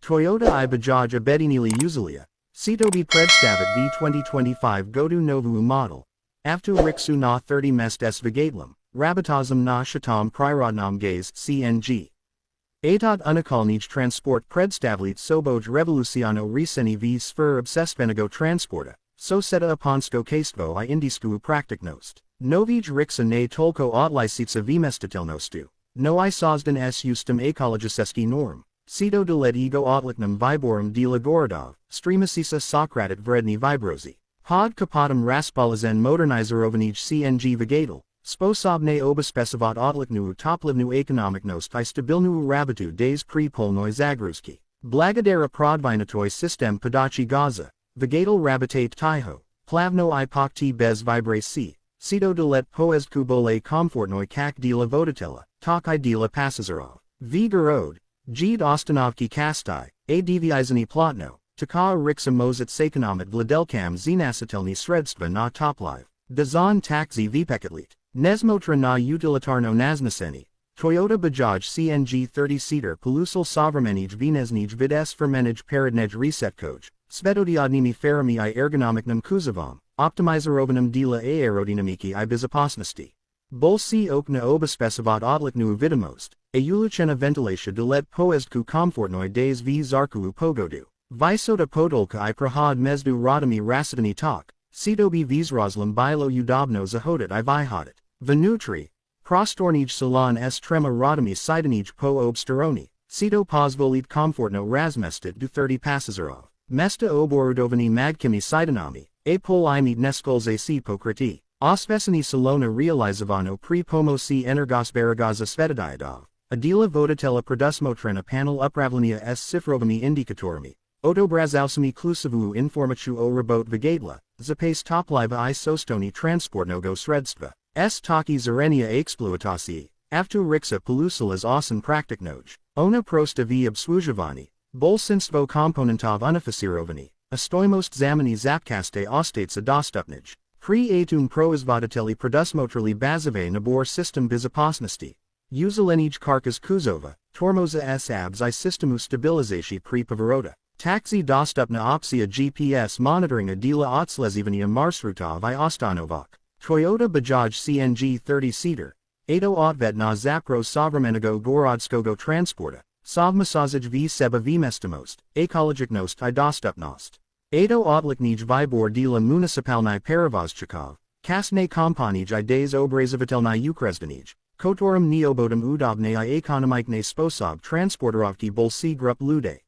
Toyota Bajaj Abedinili Uzilia, Sitobi Predstavit V 2025 Godu Novu model. After Rickshaw na 30 mest s Vigatlam, Rabatazam na Shatam Prirodnam Gaze CNG. Atot Unikalnij Transport Predstavlit Soboj Revoluciano Reseni V Sfer Obsesvenego Transporta, Soseta Aponsko Kastvo I Indisku Praktiknost. Novij Riksha ne Tolko Otlisitsa Vmestatelnostu. No I Sozdan s Ustum Ekologiseski Norm. Cito de let ego otliknum viborum de la Gorodov, streamasisa Sokratit vredni vibrosi. Pod kapotum raspalazen modernizerovnij CNG Vigatal, sposobne obaspecivat otliknu toplivnu ekonomiknost I stabilnu rabitu des pre-polnoi zagruski. Blagodara prodvinatoi system podachi Gaza, Vigatal rabitate Taiho, plavno I pokti bez vibraci. Cito de let poezku bole komfortnoi kak de la voditella, tak I de la passazerov. V Garod. Gd Ostanovki Kastai, a Devizani Plotno, Taka Riksha Mozit Sakonomit Vladelkam Zinasatelni Sredstva na Toplive, Dazan Taxi Vpekatlit, Nesmotra na Utilitarno Naznaseni, Toyota Bajaj CNG 30-seater Pelusal Sovramenij Vinesnij Vides Fermenij Paradnej Resetkoj, Svetodiodnimi Ferami I Ergonomicnum Kuzavam, Optimizerovanum de la Aerodynamiki I Bizopasnosti. Bolsi okna obaspecivat odliknu vidimost, a uluchena ventilatia de let poezku komfortnoi des v zarku pogodu. Visota podolka I prahad mezdu rodami rasidani tak, Citobi vizroslam bilo udobno zahodit I vihodit. Venutri, prostornij salon s trema rodami sidanij po obsteroni, Cito pozvolit komfortno razmestit du 30 passazerov. Mesta oborudovani magkimi sidanami, a pol imit neskolze si pokriti. Osvesini Salona realizavano pre-pomosi energosbaragaza svetadiadov, Adila voditella produsmotrena panel upravlenia s cifrovami indicatormi, otobrazausami klusavu informachu o rabot vigatla, zapace topliva I sostoni transportnogo sredstva, s taki zarenia exploitasi, aftu riksha pelusilas osan praktiknoj, ona prosta v obswujavani, bolsinstvo komponentov unificirovani, astoimost zamani zapkaste ostatsa dostupnij. Pre-atum proizvoditelli produsmotrili bazave nabor system bizopasnosti. Uzelenij karkas kuzova, tormoza s abs I systemu stabilizaci pre-pavarota. Taxi dostupna opcija GPS monitoring adila otslezivania marsrutov I ostanovak. Toyota Bajaj CNG 30-seater. Ato otvet na zapro sovramenego gorodskogo transporta. Sovmasazaj v seba vmestimost, ekologicnost I dostupnost. Ato otliknij vibor de la municipalnai Peravozchikov, kasne kompanij I des obrazovitelnai Ukresdanij, kotorum neobodum udobne I ekonomikne sposob transporterovki bolsi grup lude.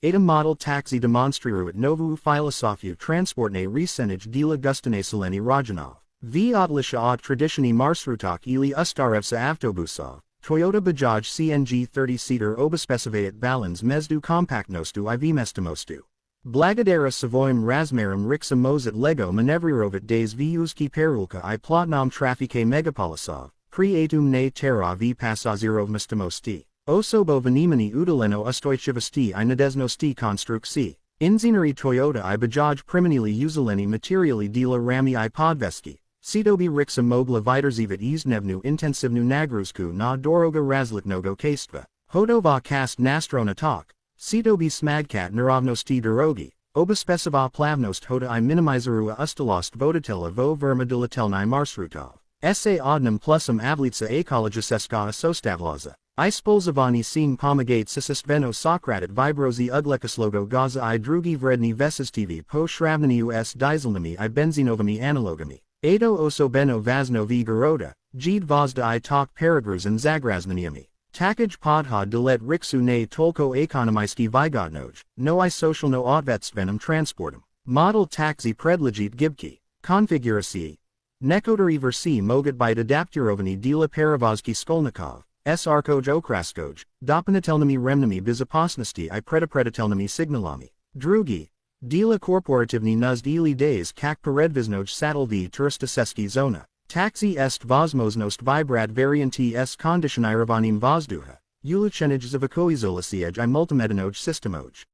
Ada model taxi demonstriruit novu filosofiu transportne resenij de la gustane seleni Rajanov. V odlisha od traditioni marsrutok ili ustarevsa avtobusov, Toyota Bajaj CNG 30-seater obaspecivaet balans mezdu kompaktnostu I vmestimostu. Blagodara Savoyum Razmarum Riksha Mozit Lego Manevrirovit des Vyuzki Perulka I Plotnom Trafike Megapolisov, Pre-atum ne terra v Passazirov Mestimosti, Osobo Venimani Udaleno Ustoichivasti I Nadeznosti Konstrukci, Inzineri Toyota I Bajaj Priminili Uzaleni Materiali de la Rami I Podveski, Citobi Riksha Mogla Viterzivit Iznevnu Intensivnu Nagrusku na Doroga Razliknogo Kastva, Hodova Kast Nastrona Tak. Citobi Smadkat Nerovnosti Dorogi, Obaspeciva Plavnost Hoda I Minimizerua Ustalost Voditella vo Verma Dilatelnai Marsrutov, Sa Odnum Plusum Avlitsa Ekologiseska Sostavlaza, I Spolzavani Sing Pomagate Sisistveno Sokratit Vibrozi Uglekaslogo Gaza I Drugi Vredni Vesistv Po Shravnani us Dieselnami I Benzinovami Analogami, Ado Osobeno Vazno v Garoda, Gd Vozda I Tak Paragruzan Zagraznaniami. Takaj podha delet riksu ne tolko ekonomiski vigodnoj, no I socialno otvetsvenom transportum. Model taxi predlegit gibki, konfiguraci. Nekodari versi mogat by adaptirovani dela paravozki skolnikov, s arkoj okraskoj, dopanatelnami remnami bizopasnosti I predapredatelnami signalami. Drugi. Dela korporativni nuzd ili days kak peredviznoj sadelvi turistaseski zona. Taxi est vozmoznost vibrat varianti s konditionirovanim vozduha, uluchenij zavakoizolasiej I multimedinoj systemoj.